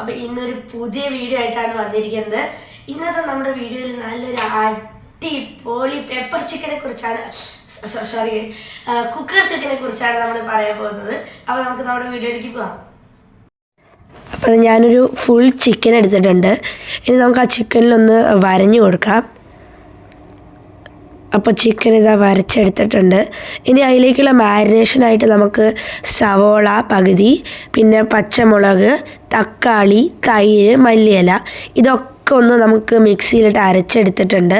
അപ്പോൾ ഇന്നൊരു പുതിയ വീഡിയോ ആയിട്ടാണ് വന്നിരിക്കുന്നത്. ഇന്നത്തെ നമ്മുടെ വീഡിയോയിൽ നല്ലൊരു അടിപൊളി പെപ്പർ ചിക്കനെ കുറിച്ചാണ്, കുക്കർ ചിക്കനെ കുറിച്ചാണ് നമ്മൾ പറയാൻ പോകുന്നത്. അപ്പോൾ നമുക്ക് നമ്മുടെ വീഡിയോയിലേക്ക് പോകാം. അപ്പോൾ ഞാനൊരു ഫുൾ ചിക്കൻ എടുത്തിട്ടുണ്ട്. ഇനി നമുക്ക് ആ ചിക്കനിലൊന്ന് വരഞ്ഞു കൊടുക്കാം. അപ്പോൾ ചിക്കൻ ഇതാ വരച്ചെടുത്തിട്ടുണ്ട്. ഇനി അതിലേക്കുള്ള മാരിനേഷനായിട്ട് നമുക്ക് സവോള പകുതി, പിന്നെ പച്ചമുളക്, തക്കാളി, തൈര്, മല്ലിയില ഇതൊക്കെ ഒന്ന് നമുക്ക് മിക്സിയിലിട്ട് അരച്ചെടുത്തിട്ടുണ്ട്.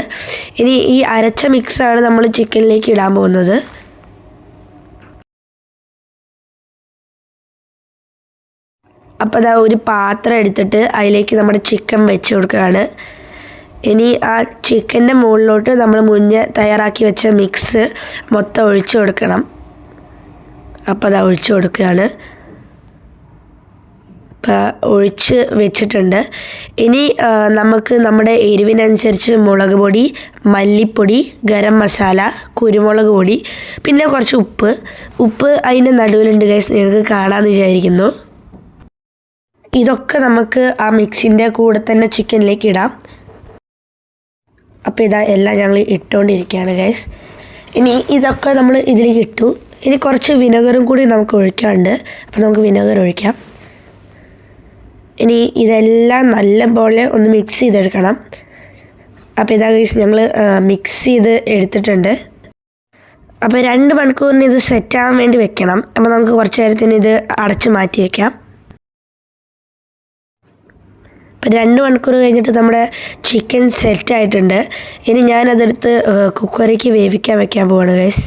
ഇനി ഈ അരച്ച മിക്സാണ് നമ്മൾ ചിക്കനിലേക്ക് ഇടാൻ പോകുന്നത്. അപ്പോൾ അതാ ഒരു പാത്രം എടുത്തിട്ട് അതിലേക്ക് നമ്മുടെ ചിക്കൻ വെച്ച് കൊടുക്കുകയാണ്. ഇനി ആ ചിക്കൻ്റെ മുകളിലോട്ട് നമ്മൾ മുന്നേ തയ്യാറാക്കി വെച്ച മിക്സ് മൊത്തം ഒഴിച്ചു കൊടുക്കണം. അപ്പോൾ അത് ഒഴിച്ചു കൊടുക്കുകയാണ്. അപ്പോൾ ഒഴിച്ച് വെച്ചിട്ടുണ്ട്. ഇനി നമുക്ക് നമ്മുടെ എരിവിനനുസരിച്ച് മുളക് പൊടി, മല്ലിപ്പൊടി, ഗരം മസാല, കുരുമുളക് പൊടി, പിന്നെ കുറച്ച് ഉപ്പ് അതിൻ്റെ നടുവിലുണ്ട് ഗൈസ്, നിങ്ങൾക്ക് കാണാമെന്ന് വിചാരിക്കുന്നു. ഇതൊക്കെ നമുക്ക് ആ മിക്സിൻ്റെ കൂടെ തന്നെ ചിക്കനിലേക്ക് ഇടാം. അപ്പോൾ ഇതാ എല്ലാം ഞങ്ങൾ ഇട്ടുകൊണ്ടിരിക്കുകയാണ് ഗൈസ്. ഇനി ഇതൊക്കെ നമ്മൾ ഇതിലേക്ക് ഇട്ടു. ഇനി കുറച്ച് വിനെഗറും കൂടി നമുക്ക് ഒഴിക്കാനുണ്ട്. അപ്പോൾ നമുക്ക് വിനെഗർ ഒഴിക്കാം. ഇനി ഇതെല്ലാം നല്ലപോലെ ഒന്ന് മിക്സ് ചെയ്തെടുക്കണം. അപ്പോൾ ഇതാ ഗൈസ് ഞങ്ങൾ മിക്സ് ചെയ്ത് എടുത്തിട്ടുണ്ട്. അപ്പോൾ 2 മണിക്കൂറിന് ഇത് സെറ്റാകാൻ വേണ്ടി വെക്കണം. അപ്പോൾ നമുക്ക് കുറച്ച് നേരത്തിന് ഇത് അടച്ച് മാറ്റി വയ്ക്കാം. 2 മണിക്കൂർ കഴിഞ്ഞിട്ട് നമ്മുടെ ചിക്കൻ സെറ്റായിട്ടുണ്ട്. ഇനി ഞാനതെടുത്ത് കുക്കറിലേക്ക് വേവിക്കാൻ വെക്കാൻ പോവാണ് ഗൈസ്.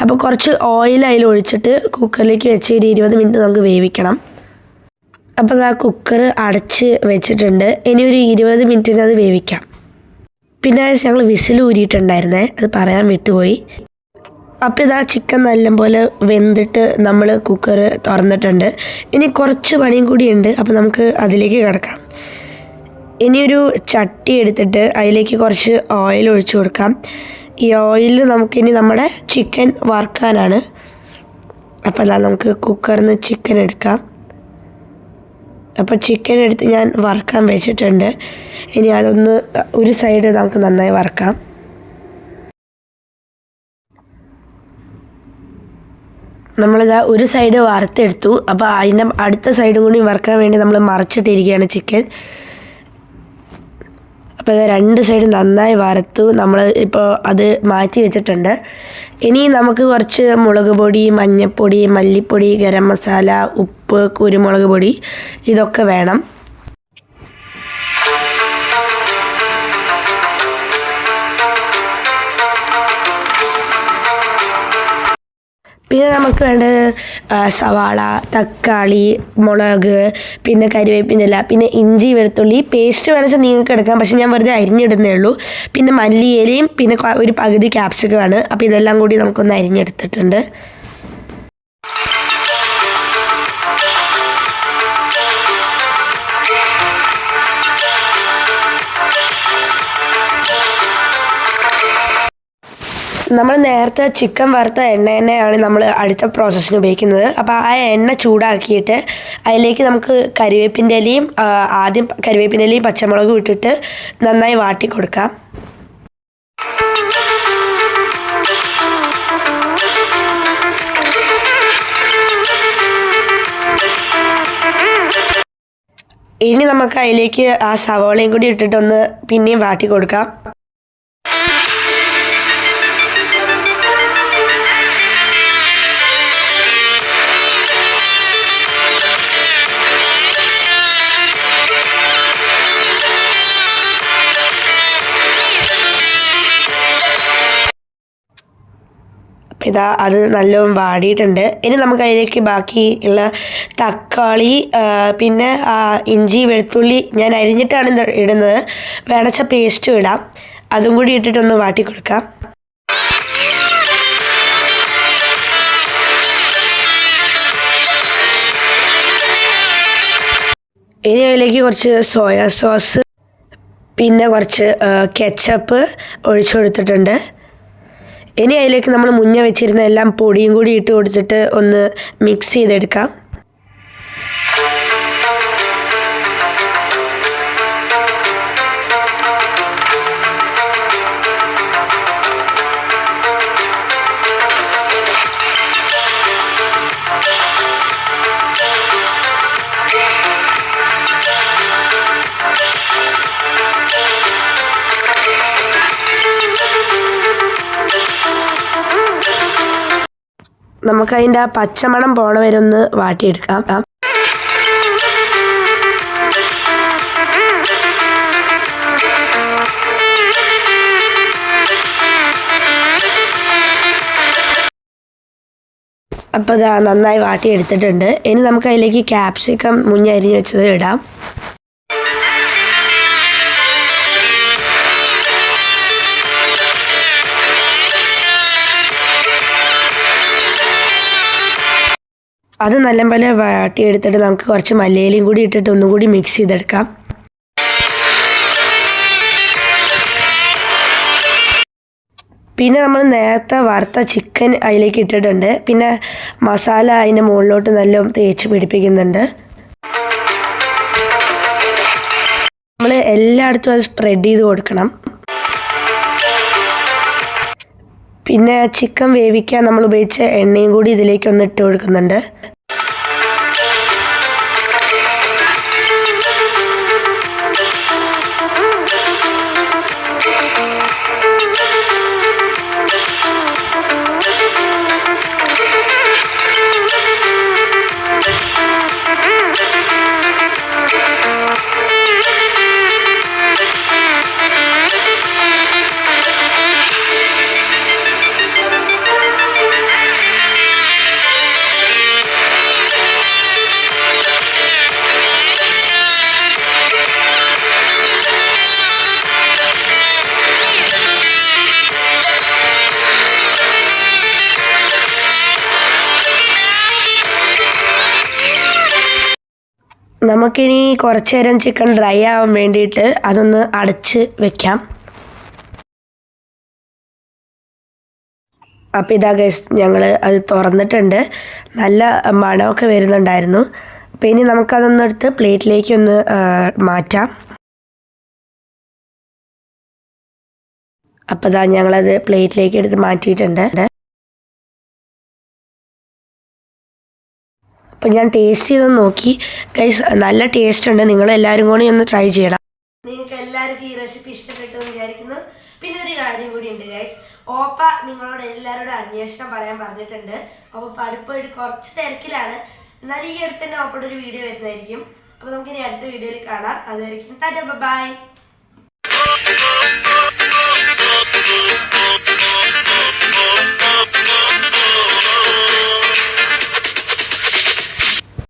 അപ്പോൾ കുറച്ച് ഓയിൽ അതിൽ ഒഴിച്ചിട്ട് കുക്കറിലേക്ക് വെച്ച് ഒരു 20 മിനിറ്റ് നമുക്ക് വേവിക്കണം. അപ്പോൾ ആ കുക്കർ അടച്ച് വെച്ചിട്ടുണ്ട്. ഇനി ഒരു 20 മിനിറ്റിന് അത് വേവിക്കാം. പിന്നെ ഞങ്ങൾ വിസിൽ ഊരിയിട്ടുണ്ടായിരുന്നേ, അത് പറയാൻ വിട്ടുപോയി. അപ്പോൾ ഇതാ ചിക്കൻ നല്ലപോലെ വെന്തിട്ട് നമ്മൾ കുക്കർ തുറന്നിട്ടുണ്ട്. ഇനി കുറച്ച് പണിയും കൂടിയുണ്ട്. അപ്പോൾ നമുക്ക് അതിലേക്ക് കിടക്കാം. ഇനിയൊരു ചട്ടി എടുത്തിട്ട് അതിലേക്ക് കുറച്ച് ഓയിൽ ഒഴിച്ചു കൊടുക്കാം. ഈ ഓയിലിൽ നമുക്കിനി നമ്മുടെ ചിക്കൻ വറുക്കാനാണ്. അപ്പോൾ അതാ നമുക്ക് കുക്കറിൽ നിന്ന് ചിക്കൻ എടുക്കാം. അപ്പോൾ ചിക്കൻ എടുത്ത് ഞാൻ വറുക്കാൻ വെച്ചിട്ടുണ്ട്. ഇനി അതൊന്ന് ഒരു സൈഡ് നമുക്ക് നന്നായി വറുക്കാം. നമ്മളിതാ ഒരു സൈഡ് വറുത്തെടുത്തു. അപ്പോൾ അതിൻ്റെ അടുത്ത സൈഡും കൂടി വറുക്കാൻ വേണ്ടി നമ്മൾ മറച്ചിട്ടിരിക്കുകയാണ് ചിക്കൻ. അപ്പോൾ 2 സൈഡ് നന്നായി വറുത്തു. നമ്മൾ ഇപ്പോൾ അത് മാറ്റി വെച്ചിട്ടുണ്ട്. ഇനി നമുക്ക് കുറച്ച് മുളക് പൊടി, മഞ്ഞൾപ്പൊടി, മല്ലിപ്പൊടി, ഗരം മസാല, ഉപ്പ്, കുരുമുളക് പൊടി ഇതൊക്കെ വേണം. പിന്നെ നമുക്ക് വേണ്ടത് സവാള, തക്കാളി, മുളക്, പിന്നെ കരിവേപ്പിൻ്റെ ഇല, പിന്നെ ഇഞ്ചി വെളുത്തുള്ളി പേസ്റ്റ് വേണമെങ്കിൽ നിങ്ങൾക്ക് എടുക്കാം. പക്ഷെ ഞാൻ വെറുതെ അരിഞ്ഞിടുന്നേ ഉള്ളൂ. പിന്നെ മല്ലിയിലയും പിന്നെ ഒരു പകുതി ക്യാപ്സിക്കമാണ്. അപ്പോൾ ഇതെല്ലാം കൂടി നമുക്കൊന്ന് അരിഞ്ഞെടുത്തിട്ടുണ്ട്. നമ്മൾ നേരത്തെ ചിക്കൻ വറുത്ത എണ്ണ തന്നെയാണ് നമ്മൾ അടുത്ത പ്രോസസ്സിന് ഉപയോഗിക്കുന്നത്. അപ്പോൾ ആ എണ്ണ ചൂടാക്കിയിട്ട് അതിലേക്ക് നമുക്ക് കരിവേപ്പിൻ്റെ ഇലയും ആദ്യം കരിവേപ്പിൻ്റെ ഇലയും പച്ചമുളകും ഇട്ടിട്ട് നന്നായി വാട്ടി കൊടുക്കാം. ഇനി നമുക്ക് അതിലേക്ക് ആ സവോളയും കൂടി ഇട്ടിട്ടൊന്ന് പിന്നെയും വാട്ടി കൊടുക്കാം. ഇതാ അത് നല്ലോണം വാടിയിട്ടുണ്ട്. ഇനി നമുക്ക് അതിലേക്ക് ബാക്കി ഉള്ള തക്കാളി, പിന്നെ ഇഞ്ചി വെളുത്തുള്ളി ഞാൻ അരിഞ്ഞിട്ടാണ് ഇടുന്നത്. വേണച്ച പേസ്റ്റും ഇടാം. അതും കൂടി ഇട്ടിട്ടൊന്ന് വാട്ടി കൊടുക്കാം. ഇനി അതിലേക്ക് കുറച്ച് സോയാ സോസ്, പിന്നെ കുറച്ച് കെച്ചപ്പ് ഒഴിച്ചു കൊടുത്തിട്ടുണ്ട്. ഇനി അതിലേക്ക് നമ്മൾ മുന്നേ വെച്ചിരുന്ന എല്ലാം പൊടിയും കൂടി ഇട്ട് കൊടുത്തിട്ട് ഒന്ന് മിക്സ് ചെയ്തെടുക്കാം. നമുക്കതിൻ്റെ ആ പച്ചമണം പോണ വരെ ഒന്ന് വാട്ടിയെടുക്കാം. അപ്പോൾ ഇതാ നന്നായി വാട്ടിയെടുത്തിട്ടുണ്ട്. ഇനി നമുക്ക് അതിലേക്ക് ക്യാപ്സിക്കം മുന്നരിഞ്ഞ് വെച്ചത് ഇടാം. അത് നല്ലപോലെ വാട്ടിയെടുത്തിട്ട് നമുക്ക് കുറച്ച് മല്ലിയിലയും കൂടി ഇട്ടിട്ട് ഒന്നും കൂടി മിക്സ് ചെയ്തെടുക്കാം. പിന്നെ നമ്മൾ നേരത്തെ വറുത്ത ചിക്കൻ അതിലേക്ക് ഇട്ടിട്ടുണ്ട്. പിന്നെ മസാല അതിൻ്റെ മുകളിലോട്ട് നല്ല തേച്ച് പിടിപ്പിക്കുന്നുണ്ട്. നമ്മൾ എല്ലായിടത്തും അത് സ്പ്രെഡ് ചെയ്ത് കൊടുക്കണം. പിന്നെ ചിക്കൻ വേവിക്കാൻ നമ്മൾ ഉപയോഗിച്ച എണ്ണയും കൂടി ഇതിലേക്ക് ഒന്ന് ഇട്ട് കൊടുക്കുന്നുണ്ട്. നമുക്കിനി കുറച്ച് നേരം ചിക്കൻ ഡ്രൈ ആവാൻ വേണ്ടിയിട്ട് അതൊന്ന് അടച്ച് വെക്കാം. അപ്പോൾ ഇതാ ഗൈസ്, ഞങ്ങൾ അത് തുറന്നിട്ടുണ്ട്. നല്ല മണമൊക്കെ വരുന്നുണ്ടായിരുന്നു. അപ്പോൾ ഇനി നമുക്കതൊന്നെടുത്ത് പ്ലേറ്റിലേക്കൊന്ന് മാറ്റാം. അപ്പോൾ ഇതാ ഞങ്ങളത് പ്ലേറ്റിലേക്ക് എടുത്ത് മാറ്റിയിട്ടുണ്ട്. അപ്പോൾ ഞാൻ ടേസ്റ്റ് ചെയ്ത് നോക്കി ഗൈസ്, നല്ല ടേസ്റ്റ് ഉണ്ട്. നിങ്ങളെല്ലാവരും കൂടി ഒന്ന് ട്രൈ ചെയ്യണം. നിങ്ങൾക്ക് എല്ലാവർക്കും ഈ റെസിപ്പി ഇഷ്ടപ്പെട്ടു എന്ന് വിചാരിക്കുന്നു. പിന്നെ ഒരു കാര്യം കൂടി ഉണ്ട് ഗൈസ്, ഓപ്പ നിങ്ങളോട് എല്ലാവരോടും അന്വേഷണം പറയാൻ പറഞ്ഞിട്ടുണ്ട്. അപ്പോൾ പഠിപ്പായിട്ട് കുറച്ച് തിരക്കിലാണ്. എന്നാലും ഈ അടുത്ത് തന്നെ ഓപ്പയുടെ ഒരു വീഡിയോ വരുന്നതായിരിക്കും. അപ്പോൾ നമുക്കിനി അടുത്ത വീഡിയോയിൽ കാണാം. അതുവരെയ്ക്കും ടാറ്റാ ബൈ.